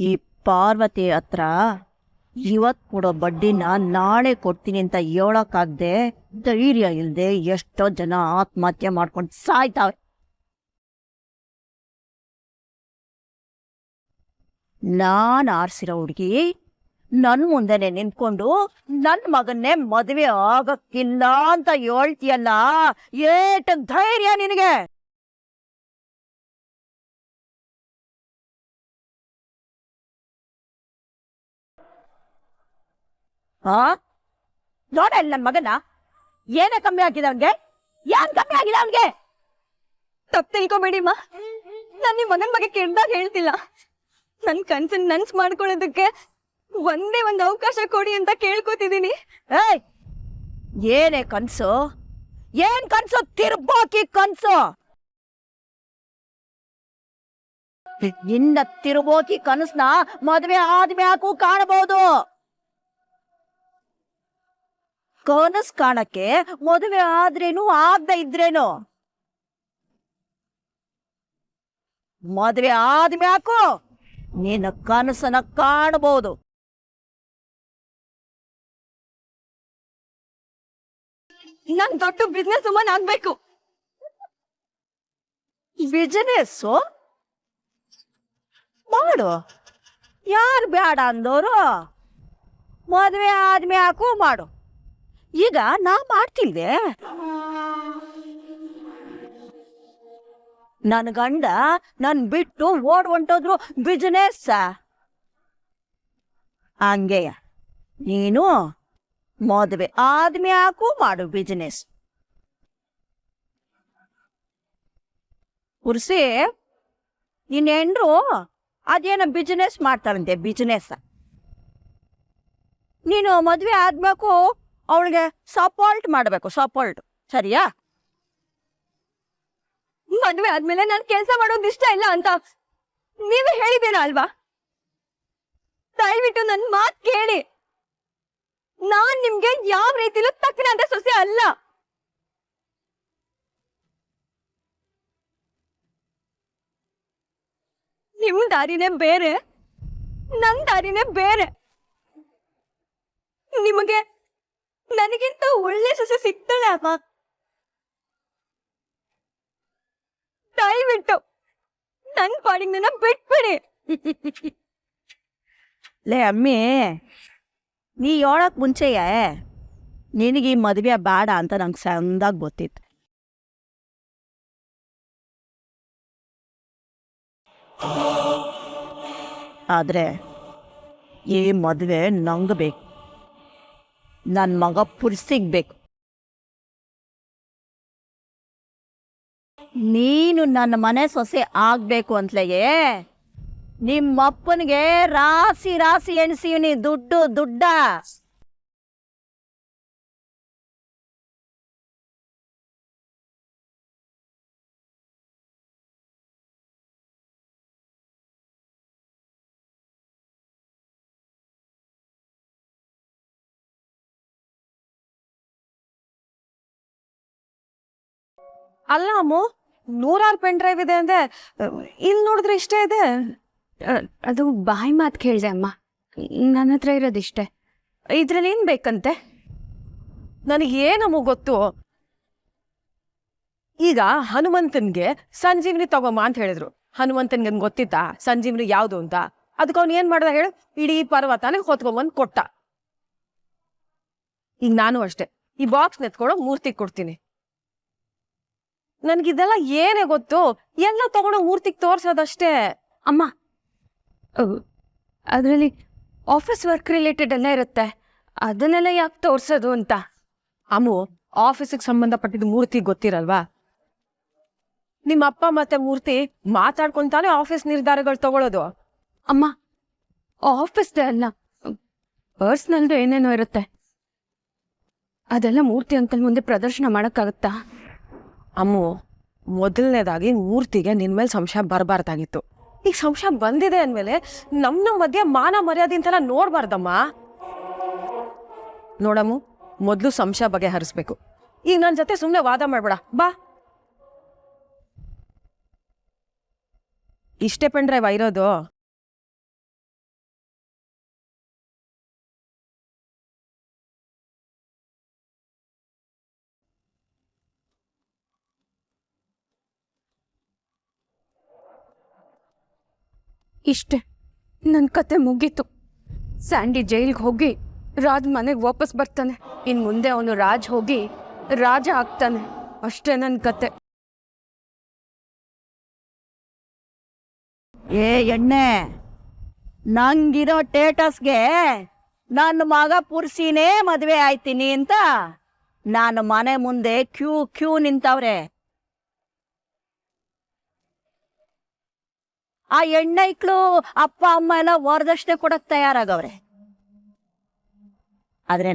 ಈ ಪಾರ್ವತಿ ಹತ್ರ ಇವತ್ತು ಕೊಡೋ ಬಡ್ಡಿನ ನಾಳೆ ಕೊಡ್ತೀನಿ ಅಂತ ಹೇಳೋಕ್ಕಾಗದೆ ಧೈರ್ಯ ಇಲ್ಲದೆ ಎಷ್ಟೋ ಜನ ಆತ್ಮಹತ್ಯೆ ಮಾಡ್ಕೊಂಡು ಸಾಯ್ತಾವೆ. ನಾನು ಆರಿಸಿರೋ ಹುಡುಗಿ ನನ್ನ ಮುಂದೆನೆ ನಿಂತ್ಕೊಂಡು ನನ್ನ ಮಗನ್ನೇ ಮದುವೆ ಆಗಕ್ಕಿಲ್ಲ ಅಂತ ಹೇಳ್ತೀಯಲ್ಲ, ಏಟ ಧೈರ್ಯ ನಿನಗೆ? ಹಾ, ನೋಡ ಇಲ್ಲ ನನ್ನ ಮಗನ. ಏನೇ ಕಮ್ಮಿ ಆಗಿದೆ ಅವನ್ಗೆ? ಏನ್ ಕಮ್ಮಿ ಆಗಿದೆ ಅವನ್ಗೆ? ತಪ್ಪು ತಿಳ್ಕೊಬೇಡಿಮ್ಮ, ನಾನು ನಿಮ್ಮ ಮಗನ ಬಗ್ಗೆ ಕೆಡ್ದಾಗ ಹೇಳ್ತಿಲ್ಲ. ನನ್ನ ಕನ್ಸನ್ ನನ್ಸ್ ಮಾಡ್ಕೊಳ್ಳೋದಕ್ಕೆ ಒಂದೇ ಒಂದು ಅವಕಾಶ ಕೊಡಿ ಅಂತ ಕೇಳ್ಕೊತಿದ್ದೀನಿ. ಏಯ್, ಏನೇ ಕನ್ಸು? ಏನ್ ಕನ್ಸು? ತಿರ್ಬೋಕಿ ಕನ್ಸು. ನಿನ್ನ ತಿರುಬೋಕಿ ಕನಸ್ನ ಮದುವೆ ಆದ್ಮ್ಯಾಕು ಕಾಣಬಹುದು. ಕನಸ್ ಕಾಣಕ್ಕೆ ಮದುವೆ ಆದ್ರೇನು ಆಗದೆ ಇದ್ರೇನು, ಮದುವೆ ಆದ್ಮ್ಯಾಕು ನಿನ್ನ ಕನಸನ್ನ ಕಾಣಬಹುದು. ನಾನ್ ದೊಡ್ಡ ಬಿಸ್ನೆಸ್ ವುಮನ್ ಆಗ್ಬೇಕು. ಬಿಸಿನೆಸ್ಸು ಮಾಡು, ಯಾರು ಬೇಡ ಅಂದೋರು? ಮದುವೆ ಆದ್ಮ್ಯಾಕು ಮಾಡು. ಈಗ ನಾ ಮಾಡ್ತಿಲ್ದೆ? ನನ್ನ ಗಂಡ ನನ್ ಬಿಟ್ಟು ಓಡ್ ಹೊಂಟೋದ್ರು ಬಿಸಿನೆಸ್. ಹಂಗೆಯ ನೀನು ಮದುವೆ ಆದ್ಮ್ಯಾಕು ಮಾಡು ಬಿಸಿನೆಸ್. ಉರ್ಸಿ, ನಿನ್ನ ಹೆಂಡ್ರು ಅದೇನೋ ಬಿಸಿನೆಸ್ ಮಾಡ್ತಾರಂತೆ, ಬಿಸಿನೆಸ್. ನೀನು ಮದುವೆ ಆದ್ಮ್ಯಾಕು ಅವಳಿಗೆ ಸಪೋರ್ಟ್ ಮಾಡಬೇಕು, ಸಪೋರ್ಟ್. ಸರಿಯಾ? ಮದ್ವೆ ಆದ್ಮೇಲೆ ನಾನ್ ಕೆಲ್ಸ ಮಾಡೋದು ಇಷ್ಟ ಇಲ್ಲ ಅಂತ ನೀವೇ ಹೇಳಿದ್ದೀರ ಅಲ್ವಾ? ದಯವಿಟ್ಟು ನನ್ ಮಾತ್ ಕೇಳಿ. ನಾನ್ ನಿಮ್ಗೆ ಯಾವ ರೀತಿಲೂ ತಕ್ಕನಾದ ಸೊಸೆ ಅಲ್ಲ. ನಿಮ್ ದಾರಿನೇ ಬೇರೆ, ನನ್ ದಾರಿನೇ ಬೇರೆ. ನಿಮಗೆ ನನಗಿಂತ ಒಳ್ಳೆ ಸೊಸೆ ಸಿಗ್ತಾಳೆ ಅಮ್ಮ. ದಯವಿಟ್ಟು ನನ್ ಪಾಡಿಗೆ ನನ್ನ ಬಿಟ್ಬಿಡಿ. ಲೇ ಅಮ್ಮಿ, ನೀ ಹೇಳಕ್ ಮುಂಚೆಯೇ ನಿನಗೆ ಈ ಮದುವೆ ಬೇಡ ಅಂತ ನಂಗೆ ಚಂದಾಗಿ ಗೊತ್ತಿತ್ತು. ಆದ್ರೆ ಈ ಮದುವೆ ನಂಗೆ ಬೇಕು, ನನ್ನ ಮಗ ಪುರ್ಸಿಗ್ಬೇಕು. ನೀನು ನನ್ನ ಮನೆ ಸೊಸೆ ಆಗ್ಬೇಕು ಅಂತಲೇ ನಿಮ್ಮಪ್ಪನಿಗೆ ರಾಸಿ ರಾಸಿ ಎಣಿಸಿವ್ನಿ ದುಡ್ಡು ದುಡ್ಡ. ಅಲ್ಲ ಅಮ್ಮು, 100 ಪೆನ್ ಡ್ರೈವ್ ಇದೆ ಅಂದೆ, ಇಲ್ಲಿ ನೋಡಿದ್ರೆ ಇಷ್ಟೇ ಇದೆ. ಅದು ಬಾಯಿ ಮಾತು ಕೇಳಿದೆ ಅಮ್ಮ, ನನ್ನ ಹತ್ರ ಇರೋದಿಷ್ಟೇ. ಇದ್ರಲ್ಲಿ ಏನ್ ಬೇಕಂತೆ? ನನಗೇನಮ್ಮ ಗೊತ್ತು. ಈಗ ಹನುಮಂತನ್ಗೆ ಸಂಜೀವನಿ ತಗೊಮ್ಮ ಅಂತ ಹೇಳಿದ್ರು. ಹನುಮಂತನ್ಗೆ ಗೊತ್ತಿತ್ತಾ ಸಂಜೀವನಿ ಯಾವ್ದು ಅಂತ? ಅದಕ್ಕೆ ಅವ್ನು ಏನ್ ಮಾಡ್ದ ಹೇಳು? ಇಡೀ ಪರ್ವತಾನೆ ಹೊತ್ಕೊಂಬಂದ್ ಕೊಟ್ಟ. ಈಗ ನಾನು ಅಷ್ಟೇ ಈ ಬಾಕ್ಸ್ ನೆತ್ಕೊಳ್ಳೋ ಮೂರ್ತಿ ಕೊಡ್ತೀನಿ. ನನ್ಗಿದೆಲ್ಲ ಏನೇ ಗೊತ್ತು? ಎಲ್ಲ ತಗೊಂಡೋ ಮೂರ್ತಿಗೆ ತೋರ್ಸೋದಷ್ಟೇ. ಅಮ್ಮ, ಅದರಲ್ಲಿ ಆಫೀಸ್ ವರ್ಕ್ ರಿಲೇಟೆಡ್ ಎಲ್ಲ ಇರುತ್ತೆ, ಅದನ್ನೆಲ್ಲ ಯಾಕೆ ತೋರ್ಸೋದು ಅಂತ. ಅಮ್ಮು, ಆಫೀಸಿಗೆ ಸಂಬಂಧಪಟ್ಟಿದ್ದು ಮೂರ್ತಿ ಗೊತ್ತಿರಲ್ವಾ? ನಿಮ್ಮ ಅಪ್ಪ ಮತ್ತೆ ಮೂರ್ತಿ ಮಾತಾಡ್ಕೊಂತಾನೆ ಆಫೀಸ್ ನಿರ್ಧಾರಗಳು ತಗೊಳ್ಳೋದು. ಅಮ್ಮ, ಆಫೀಸ್ದೇ ಅಲ್ಲ, ಪರ್ಸ್ನಲ್ದು ಏನೇನೋ ಇರುತ್ತೆ, ಅದೆಲ್ಲ ಮೂರ್ತಿ ಅಂಕಲ್ ಮುಂದೆ ಪ್ರದರ್ಶನ ಮಾಡೋಕ್ಕಾಗತ್ತಾ? ಅಮ್ಮು, ಮೊದಲನೇದಾಗಿ ಮೂರ್ತಿಗೆ ನಿನ್ ಮೇಲೆ ಸಂಶಯ ಬರಬಾರ್ದಾಗಿತ್ತು. ಈಗ ಸಂಶಯ ಬಂದಿದೆ ಅಂದ್ಮೇಲೆ ನಮ್ಮ ಮಧ್ಯೆ ಮಾನ ಮರ್ಯಾದೆ ಅಂತೆಲ್ಲ ನೋಡ್ಬಾರ್ದಮ್ಮ. ನೋಡಮ್ಮು, ಮೊದಲು ಸಂಶಯ ಬಗೆಹರಿಸ್ಬೇಕು. ಈಗ ನನ್ನ ಜೊತೆ ಸುಮ್ಮನೆ ವಾದ ಮಾಡ್ಬೇಡ, ಬಾ. ಇಷ್ಟೇ ಪೆನ್ ಡ್ರೈವ್ ಇರೋದು? ಇಷ್ಟೇ, ನನ್ನ ಕತೆ ಮುಗೀತು. ಸ್ಯಾಂಡಿ ಜೈಲ್ಗೆ ಹೋಗಿ ರಾಜ್ ಮನೆಗೆ ವಾಪಸ್ ಬರ್ತಾನೆ. ಇನ್ನು ಮುಂದೆ ಅವನು ರಾಜ್ ಹೋಗಿ ರಾಜ ಆಗ್ತಾನೆ. ಅಷ್ಟೇ ನನ್ನ ಕತೆ. ಏ ಎಣ್ಣೆ, ನಂಗಿರೋ ಟೇಟಸ್ಗೆ ನನ್ನ ಮಗ ಪುರ್ಸಿನೇ ಮದುವೆ ಆಯ್ತೀನಿ ಅಂತ ನಾನು ಮನೆ ಮುಂದೆ ಕ್ಯೂ ನಿಂತವ್ರೆ. ಆ ಹೆಣ್ಣೈಕ್ಳು ಅಪ್ಪ ಅಮ್ಮ ಎಲ್ಲ ವರದಕ್ಷಿಣೆ ಕೊಡಕ್ ತಯಾರಾಗವ್ರೆ. ಆದ್ರೆ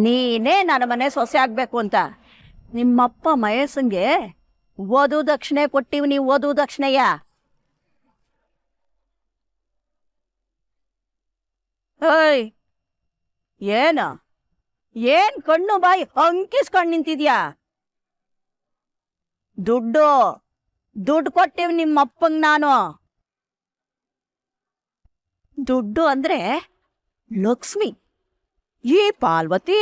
ನೀನೇ ನನ್ನ ಮನೆ ಸೊಸೆ ಆಗ್ಬೇಕು ಅಂತ ನಿಮ್ಮಪ್ಪ ಮಹೇಶಂಗೆ ವಧು ದಕ್ಷಿಣೆ ಕೊಟ್ಟಿವ್. ನೀವು ವಧು ದಕ್ಷಿಣೆಯ ಏಯ್, ಏನ್ ಕಣ್ಣು ಬಾಯಿ ಅಂಕಿಸ್ಕೊಂಡ್ ನಿಂತಿದ್ಯಾ? ದುಡ್ಡು ಕೊಟ್ಟಿವ್ ನಿಮ್ಮಪ್ಪಂಗ್ ನಾನು. ದುಡ್ಡು ಅಂದ್ರೆ ಲಕ್ಷ್ಮಿ. ಈ ಪಾರ್ವತಿ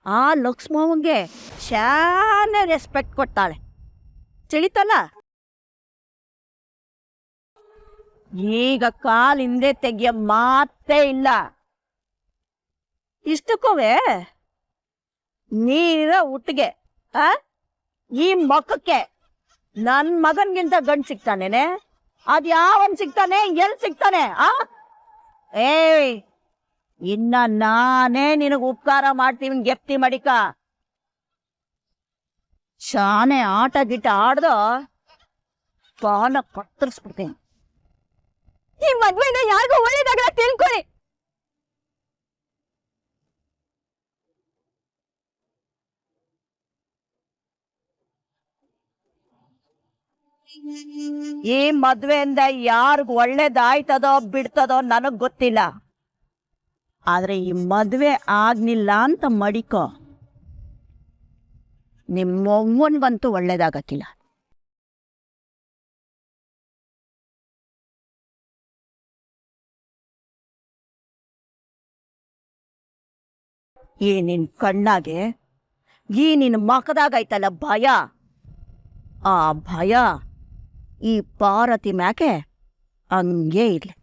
ಆ ಲಕ್ಷ್ಮವ್ವನ್ಗೆ ಶಾನೆ ರೆಸ್ಪೆಕ್ಟ್ ಕೊಡ್ತಾಳೆ, ತಿಳಿತಲ್ಲ? ಈಗ ಕಾಲ್ ಹಿಂದೆ ತೆಗಿಯ ಮಾತೇ ಇಲ್ಲ. ಇಷ್ಟಕ್ಕೂವೆ ನೀರ ಹುಟ್ಟಿಗೆ ಈ ಮಕ್ಕಕ್ಕೆ ನನ್ ಮಗನ್ಗಿಂತ ಗಂಡ್ ಸಿಗ್ತಾನೇನೆ? ಅದ್ ಯಾವನ್ ಸಿಗ್ತಾನೆ, ಎಲ್ ಸಿಗ್ತಾನೆ? ಏಯ್, ಇನ್ನ ನಾನೇ ನಿನಗ ಉಪಕಾರ ಮಾಡ್ತೀವಿ. ಗೆಪ್ತಿ ಮಡಿಕ ಶಾನೆ ಆಟ ಗಿಟ ಆಡ್ದು ಪಾನ ಕತ್ತರಿಸ್ಬಿಡ್ತೀನಿ. ಈ ಮದ್ವೆನ ಯಾರಿಗೂ ಒಳ್ಳೇದಾಗಲ್ಲ ತಿಳ್ಕೊಳ್ಳಿ. ಈ ಮದ್ವೆಯಿಂದ ಯಾರಿಗ ಒಳ್ಳೇದಾಯ್ತದೋ ಬಿಡ್ತದೋ ನನಗ್ ಗೊತ್ತಿಲ್ಲ. ಆದ್ರೆ ಈ ಮದ್ವೆ ಆಗ್ಲಿಲ್ಲ ಅಂತ ಮಡಿಕೋ, ನಿಮ್ಮವ್ವನ್ಗಂತೂ ಒಳ್ಳೇದಾಗತ್ತಿಲ್ಲ. ಈ ನಿನ್ ಕಣ್ಣಾಗೆ, ಈ ನಿನ್ ಮಕದಾಗೈತಲ್ಲ ಭಯ, ಆ ಭಯ ಈ ಪಾರ್ವತಿ ಮ್ಯಾಕೆ ಹಂಗೇ ಇರ್ಲಿ.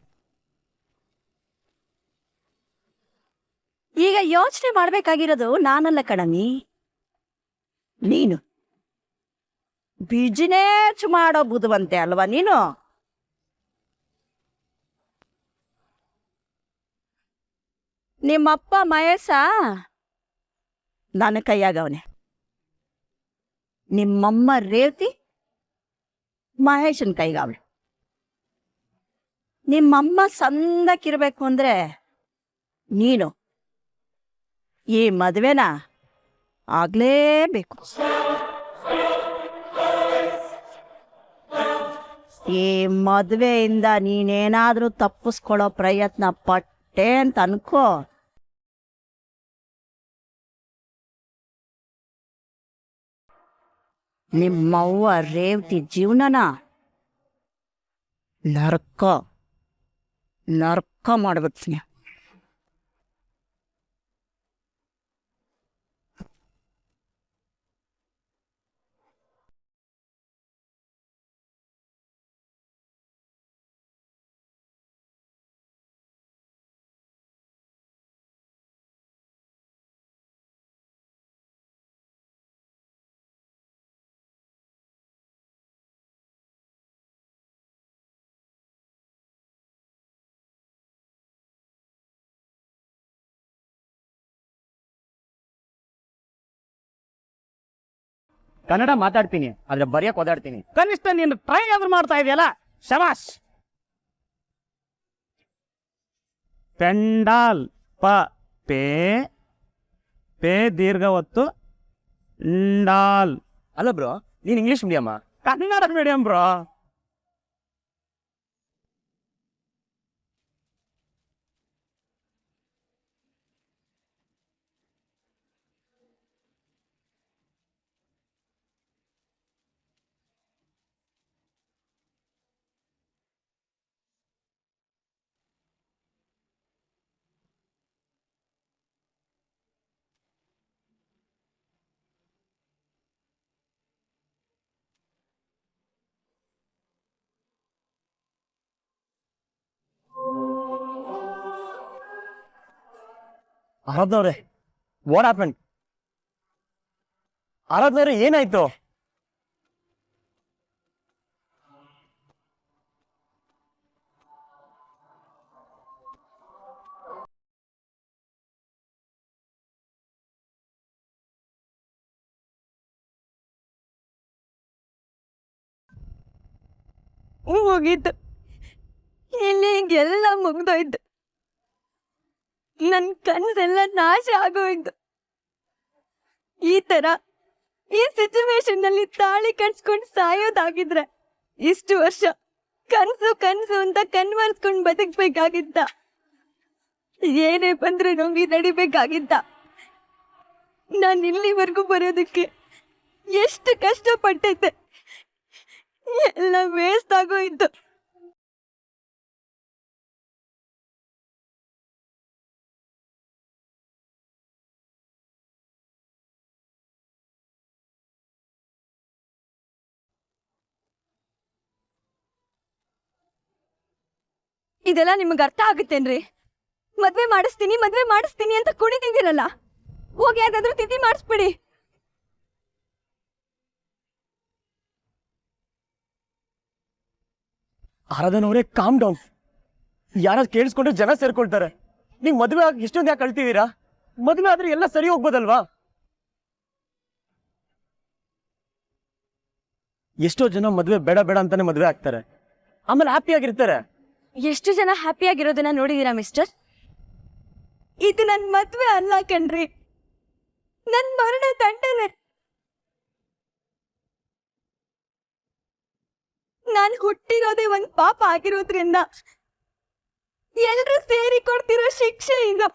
ಈಗ ಯೋಚನೆ ಮಾಡ್ಬೇಕಾಗಿರೋದು ನಾನಲ್ಲ ಕಣಮಿ, ನೀನು. ಬಿಜಿನೇಸ್ ಮಾಡೋ ಬುದ್ಧವಂತೆ ಅಲ್ವಾ ನೀನು? ನಿಮ್ಮಪ್ಪ ಮಹೇಶ ನನ್ನ ಕೈಯಾಗವನೆ. ನಿಮ್ಮಮ್ಮ ರೇವತಿ ಮಹೇಶನ್ ಕೈಗಾವಳೆ. ನಿಮ್ಮಮ್ಮ ಸಂದಕ್ಕಿರ್ಬೇಕು ಅಂದ್ರೆ ನೀನು ಈ ಮದುವೆನ ಆಗ್ಲೇಬೇಕು. ಈ ಮದುವೆಯಿಂದ ನೀನೇನಾದ್ರೂ ತಪ್ಪಿಸ್ಕೊಳ್ಳೋ ಪ್ರಯತ್ನ ಪಟ್ಟೆ ಅಂತ ಅನ್ಕೋ, ನಿಮ್ಮವ್ವ ರೇವತಿ ಜೀವನನ ನರ್ಕ ಮಾಡ್ಬಿಡ್ತೀನಿ. ಕನ್ನಡ ಮಾತಾಡ್ತೀನಿ, ಆದ್ರೆ ಬರೆಯಕ್ ಓದಾಡ್ತೀನಿ. ಕನಿಷ್ಠ ನೀನು ಟ್ರೈ ಆದ್ರೂ ಮಾಡ್ತಾ ಇದೆಯಲ್ಲ, ಶಬಾಷ್. ಪೆಂಡಾಲ್ ಪೇ ಪೇ ದೀರ್ಘ ಒತ್ತು ಡಾಲ್. ಅಲ್ಲ ಬ್ರೋ, ನೀನ್ ಇಂಗ್ಲಿಷ್ ಮೀಡಿಯಮ್ಮ? Kannada medium bro. ಆರಾಧ್ನವ್ರೆ ವಾಟ್ ಹ್ಯಾಪನ್? ಆರಾಧ್ನವ್ರೆ ಏನಾಯ್ತು? ಮುಗೀತು, ಇಲ್ಲಿ ಎಲ್ಲ ಮುಗ್ದೋಯ್ತು. ನನ್ ಕನ್ಸೆಲ್ಲ ನಾಶ ಆಗೋಯ್ತು. ಈ ತರ ಈ ಸಿಚುವೇಶನ್ ನಲ್ಲಿ ತಾಳಿ ಕಟ್ಸ್ಕೊಂಡ್ ಸಾಯೋದಾಗಿದ್ರೆ ಇಷ್ಟು ವರ್ಷ ಕನ್ಸು ಕನ್ಸು ಅಂತ ಕನ್ವರ್ಸ್ಕೊಂಡ್ ಬದುಕ್ಬೇಕಾಗಿತ್ತ? ಏನೇ ಬಂದ್ರೆ ನುಂಗಿ ನಡಿಬೇಕಾಗಿತ್ತ? ನಾನ್ ಇಲ್ಲಿವರೆಗೂ ಬರೋದಕ್ಕೆ ಎಷ್ಟು ಕಷ್ಟಪಟ್ಟಿದ್ದೆ, ಎಲ್ಲ ವೇಸ್ಟ್ ಆಗೋಯ್ತು. ಇದೆಲ್ಲ ನಿಮಗ್ ಅರ್ಥ ಆಗುತ್ತೇನ್ರಿ? ಮದ್ವೆ ಮಾಡಿಸ್ತೀನಿ ಅಂತ ಕುಣಿತಿದ್ದೀರಲ್ಲ, ಹೋಗಿ ಯಾವ್ದಾದ್ರು ತಿಥಿ ಮಾಡಿಸ್ಬಿಡಿ. ಆರಾಧನವ್ರೆ ಕಾಮ್ ಡೌನ್. ಯಾರಾದ್ರು ಕೇಳಿಸ್ಕೊಂಡ್ರೆ ಜನ ಸೇರ್ಕೊಳ್ತಾರೆ. ನೀವ್ ಮದ್ವೆ ಆಗಿ ಇಷ್ಟೊಂದು ಯಾಕೆ ಕಳ್ತಿದ್ದೀರಾ? ಮದ್ವೆ ಆದ್ರೆ ಎಲ್ಲ ಸರಿ ಹೋಗ್ಬೋದಲ್ವಾ? ಎಷ್ಟೋ ಜನ ಮದ್ವೆ ಬೇಡ ಬೇಡ ಅಂತಾನೆ ಮದ್ವೆ ಆಗ್ತಾರೆ, ಆಮೇಲೆ ಹ್ಯಾಪಿ ಆಗಿರ್ತಾರೆ. ಎಷ್ಟು ಜನ ಹ್ಯಾಪಿ ಆಗಿರೋದನ್ನ ನೋಡಿದೀರಾ ಮಿಸ್ಟರ್? ಇದು ನನ್ ಮದ್ವೆ ಅಲ್ಲ ಕಣ್ರಿ, ನನ್ ಮರಣ ತಂಡನೆ. ನಾನ್ ಹುಟ್ಟಿರೋದೇ ಒಂದ್ ಪಾಪ ಆಗಿರೋದ್ರಿಂದ ಎಲ್ರೂ ಸೇರಿ ಕೊಡ್ತಿರೋ ಶಿಕ್ಷೆ ಇದು.